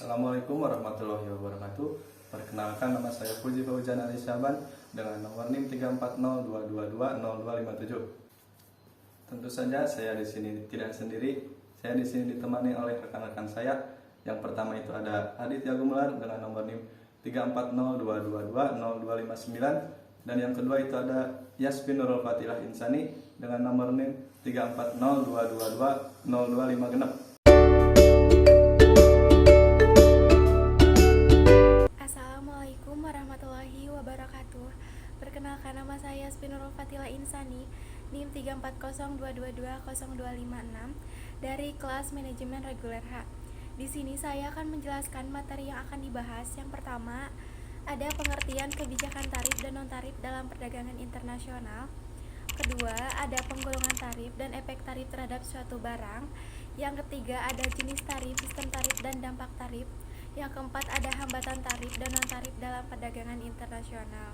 Assalamualaikum warahmatullahi wabarakatuh. Perkenalkan, nama saya Puji Fauzan Ali Syaban dengan nomor NIM 34022202557. Tentu saja saya di sini tidak sendiri. Saya di sini ditemani oleh rekan-rekan saya. Yang pertama itu ada Aditya Gumelar dengan nomor NIM 34022202559, dan yang kedua itu ada Yasmin Nurul Fatilah Insani dengan nomor NIM 34022202556. Assalamualaikum warahmatullahi wabarakatuh. Perkenalkan, nama saya Yasmin Nurul Fatilah Insani, NIM 340220256 dari kelas Manajemen Reguler H. Di sini saya akan menjelaskan materi yang akan dibahas. Yang pertama, ada pengertian kebijakan tarif dan non-tarif dalam perdagangan internasional. Kedua, ada penggolongan tarif dan efek tarif terhadap suatu barang. Yang ketiga, ada jenis tarif, sistem tarif, dan dampak tarif. Yang keempat, ada hambatan tarif dan non-tarif dalam perdagangan internasional.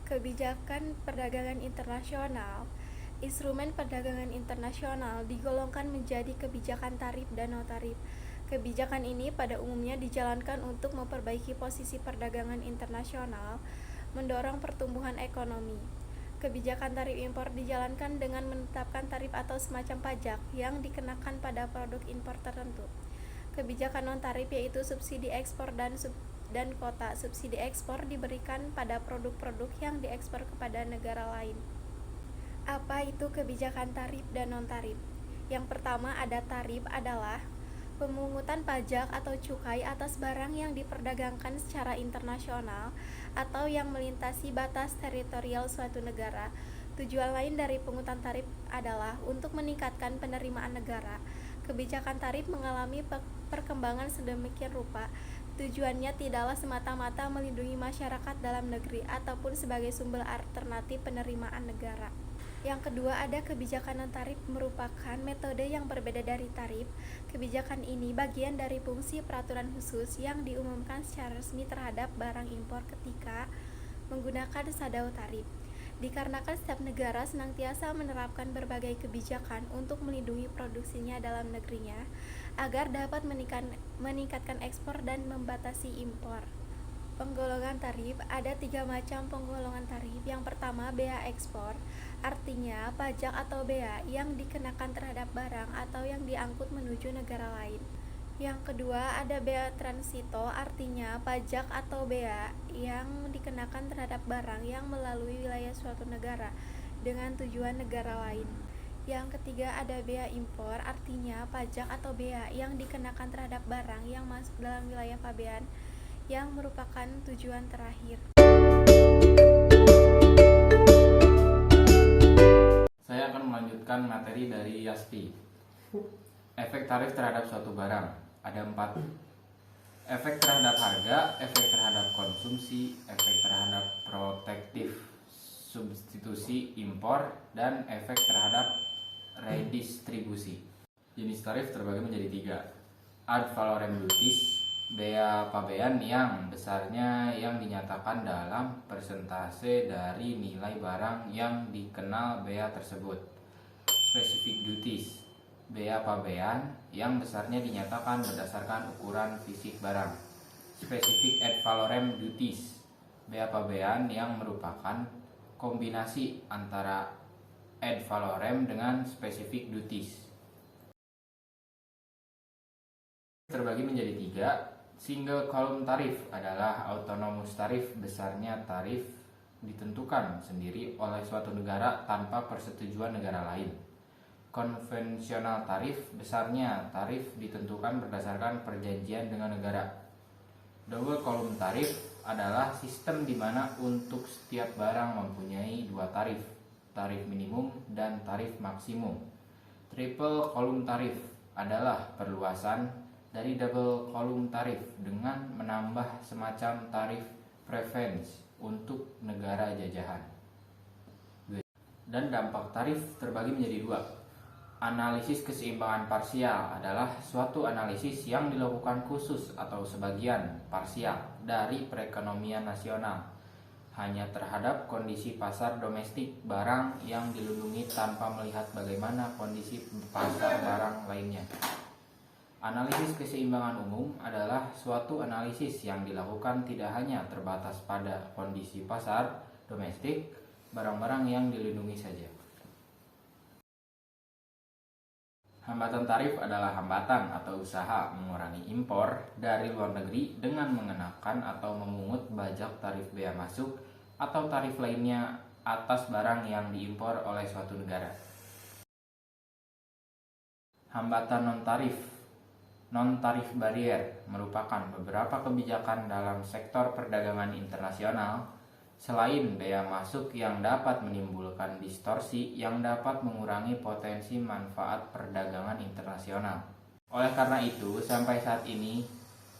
Kebijakan perdagangan internasional. Instrumen perdagangan internasional digolongkan menjadi kebijakan tarif dan non-tarif. Kebijakan ini pada umumnya dijalankan untuk memperbaiki posisi perdagangan internasional, mendorong pertumbuhan ekonomi. Kebijakan tarif impor dijalankan dengan menetapkan tarif atau semacam pajak yang dikenakan pada produk impor tertentu. Kebijakan non-tarif yaitu subsidi ekspor dan kuota. Subsidi ekspor diberikan pada produk-produk yang diekspor kepada negara lain. Apa itu kebijakan tarif dan non-tarif? Yang pertama, ada tarif adalah pemungutan pajak atau cukai atas barang yang diperdagangkan secara internasional atau yang melintasi batas teritorial suatu negara. Tujuan lain dari pungutan tarif adalah untuk meningkatkan penerimaan negara. Kebijakan tarif mengalami perkembangan sedemikian rupa. Tujuannya tidaklah semata-mata melindungi masyarakat dalam negeri ataupun sebagai sumber alternatif penerimaan negara. Yang kedua, ada kebijakan non-tarif, merupakan metode yang berbeda dari tarif. Kebijakan ini bagian dari fungsi peraturan khusus yang diumumkan secara resmi terhadap barang impor ketika menggunakan sadao tarif. Dikarenakan setiap negara senantiasa menerapkan berbagai kebijakan untuk melindungi produksinya dalam negerinya agar dapat meningkatkan ekspor dan membatasi impor. Penggolongan tarif, ada 3 macam penggolongan tarif. Yang pertama, bea ekspor, artinya pajak atau bea yang dikenakan terhadap barang atau yang diangkut menuju negara lain. Yang kedua, ada bea transito, artinya pajak atau bea yang dikenakan terhadap barang yang melalui wilayah suatu negara dengan tujuan negara lain. Yang ketiga, ada bea impor, artinya pajak atau bea yang dikenakan terhadap barang yang masuk dalam wilayah pabean yang merupakan tujuan terakhir. Saya akan melanjutkan materi dari Yasti. Efek tarif terhadap suatu barang. Ada 4. Efek terhadap harga, efek terhadap konsumsi, efek terhadap protektif substitusi impor, dan efek terhadap redistribusi. Jenis tarif terbagi menjadi 3. Ad valorem duties, bea pabean yang besarnya yang dinyatakan dalam persentase dari nilai barang yang dikenal bea tersebut. Specific duties, bea pabean yang besarnya dinyatakan berdasarkan ukuran fisik barang. Specific ad valorem duties, bea pabean yang merupakan kombinasi antara ad valorem dengan specific duties. Terbagi menjadi 3. Single column tarif adalah autonomous tarif, besarnya tarif ditentukan sendiri oleh suatu negara tanpa persetujuan negara lain. Konvensional tarif, besarnya tarif ditentukan berdasarkan perjanjian dengan negara. Double column tarif adalah sistem di mana untuk setiap barang mempunyai dua tarif, tarif minimum dan tarif maksimum. Triple column tarif adalah perluasan dari double column tarif dengan menambah semacam tarif preference untuk negara jajahan. Dan dampak tarif terbagi menjadi dua. Analisis keseimbangan parsial adalah suatu analisis yang dilakukan khusus atau sebagian parsial dari perekonomian nasional hanya terhadap kondisi pasar domestik barang yang dilindungi tanpa melihat bagaimana kondisi pasar barang lainnya. Analisis keseimbangan umum adalah suatu analisis yang dilakukan tidak hanya terbatas pada kondisi pasar domestik barang-barang yang dilindungi saja. Hambatan tarif adalah hambatan atau usaha mengurangi impor dari luar negeri dengan mengenakan atau memungut pajak tarif bea masuk atau tarif lainnya atas barang yang diimpor oleh suatu negara. Hambatan non-tarif. Non-tarif barrier merupakan beberapa kebijakan dalam sektor perdagangan internasional selain bea masuk yang dapat menimbulkan distorsi yang dapat mengurangi potensi manfaat perdagangan internasional. Oleh karena itu, sampai saat ini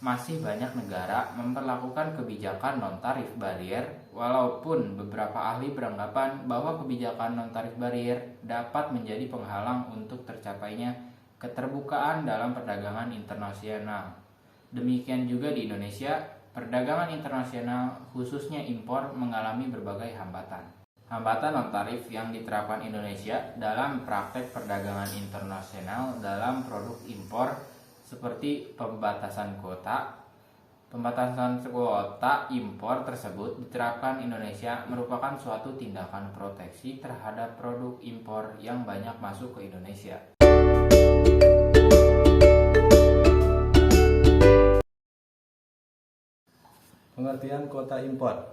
masih banyak negara memperlakukan kebijakan non-tarif barrier, walaupun beberapa ahli beranggapan bahwa kebijakan non-tarif barrier dapat menjadi penghalang untuk tercapainya keterbukaan dalam perdagangan internasional. Demikian juga di Indonesia, perdagangan internasional khususnya impor mengalami berbagai hambatan. Hambatan non-tarif yang diterapkan Indonesia dalam praktek perdagangan internasional dalam produk impor seperti pembatasan kuota. Pembatasan kuota impor tersebut diterapkan Indonesia merupakan suatu tindakan proteksi terhadap produk impor yang banyak masuk ke Indonesia. Pengertian kuota impor.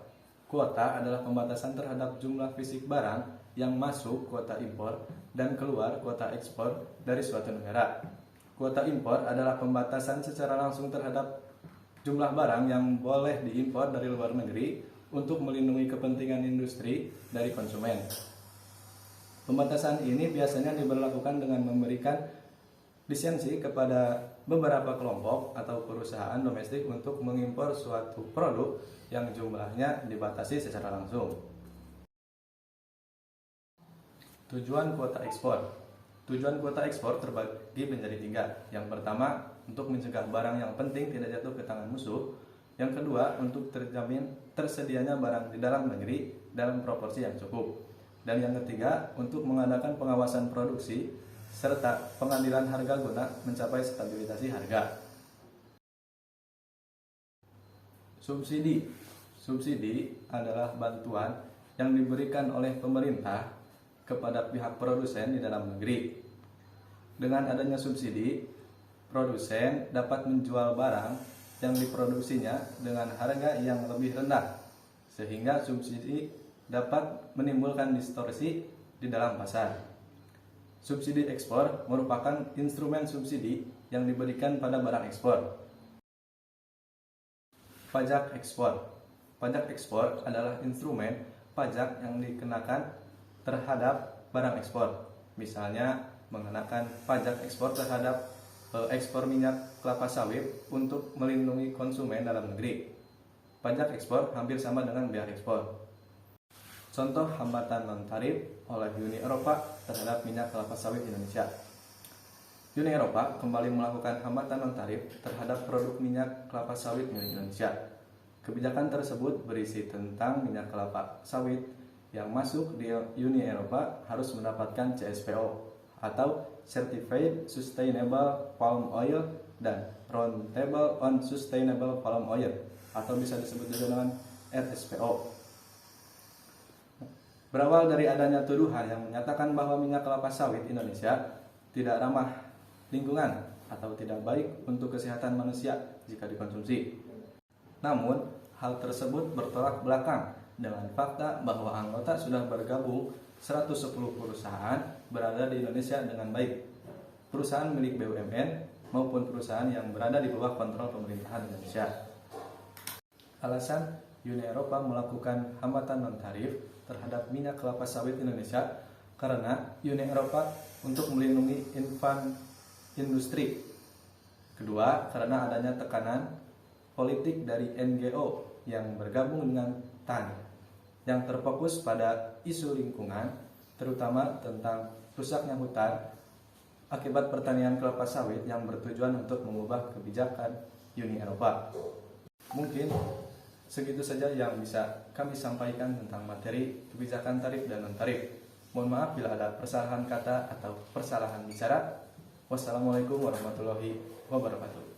Kuota adalah pembatasan terhadap jumlah fisik barang yang masuk kuota impor dan keluar kuota ekspor dari suatu negara. Kuota impor adalah pembatasan secara langsung terhadap jumlah barang yang boleh diimpor dari luar negeri untuk melindungi kepentingan industri dari konsumen. Pembatasan ini biasanya diberlakukan dengan memberikan lisensi kepada beberapa kelompok atau perusahaan domestik untuk mengimpor suatu produk yang jumlahnya dibatasi secara langsung. Tujuan kuota ekspor. Tujuan kuota ekspor terbagi menjadi tiga. Yang pertama, untuk mencegah barang yang penting tidak jatuh ke tangan musuh. Yang kedua, untuk terjamin tersedianya barang di dalam negeri dalam proporsi yang cukup. Dan yang ketiga, untuk mengadakan pengawasan produksi serta pengambilan harga guna mencapai stabilisasi harga. Subsidi. Subsidi adalah bantuan yang diberikan oleh pemerintah kepada pihak produsen di dalam negeri. Dengan adanya subsidi, produsen dapat menjual barang yang diproduksinya dengan harga yang lebih rendah, sehingga subsidi dapat menimbulkan distorsi di dalam pasar. Subsidi ekspor merupakan instrumen subsidi yang diberikan pada barang ekspor. Pajak ekspor. Pajak ekspor adalah instrumen pajak yang dikenakan terhadap barang ekspor. Misalnya, mengenakan pajak ekspor terhadap ekspor minyak kelapa sawit untuk melindungi konsumen dalam negeri. Pajak ekspor hampir sama dengan bea ekspor. Contoh hambatan non-tarif oleh Uni Eropa terhadap minyak kelapa sawit Indonesia. Uni Eropa kembali melakukan hambatan non-tarif terhadap produk minyak kelapa sawit milik Indonesia. Kebijakan tersebut berisi tentang minyak kelapa sawit yang masuk di Uni Eropa harus mendapatkan CSPO atau Certified Sustainable Palm Oil dan Roundtable on Sustainable Palm Oil atau bisa disebut juga dengan RSPO. Berawal dari adanya tuduhan yang menyatakan bahwa minyak kelapa sawit Indonesia tidak ramah lingkungan atau tidak baik untuk kesehatan manusia jika dikonsumsi. Namun, hal tersebut bertolak belakang dengan fakta bahwa anggota sudah bergabung 110 perusahaan berada di Indonesia dengan baik. Perusahaan milik BUMN maupun perusahaan yang berada di bawah kontrol pemerintahan Indonesia. Alasan Uni Eropa melakukan hambatan non-tarif terhadap minyak kelapa sawit Indonesia karena Uni Eropa untuk melindungi industri. Kedua, karena adanya tekanan politik dari NGO yang bergabung dengan TAN yang terfokus pada isu lingkungan, terutama tentang rusaknya hutan akibat pertanian kelapa sawit yang bertujuan untuk mengubah kebijakan Uni Eropa. Mungkin segitu saja yang bisa kami sampaikan tentang materi kebijakan tarif dan non-tarif. Mohon maaf bila ada kesalahan kata atau kesalahan bicara. Wassalamualaikum warahmatullahi wabarakatuh.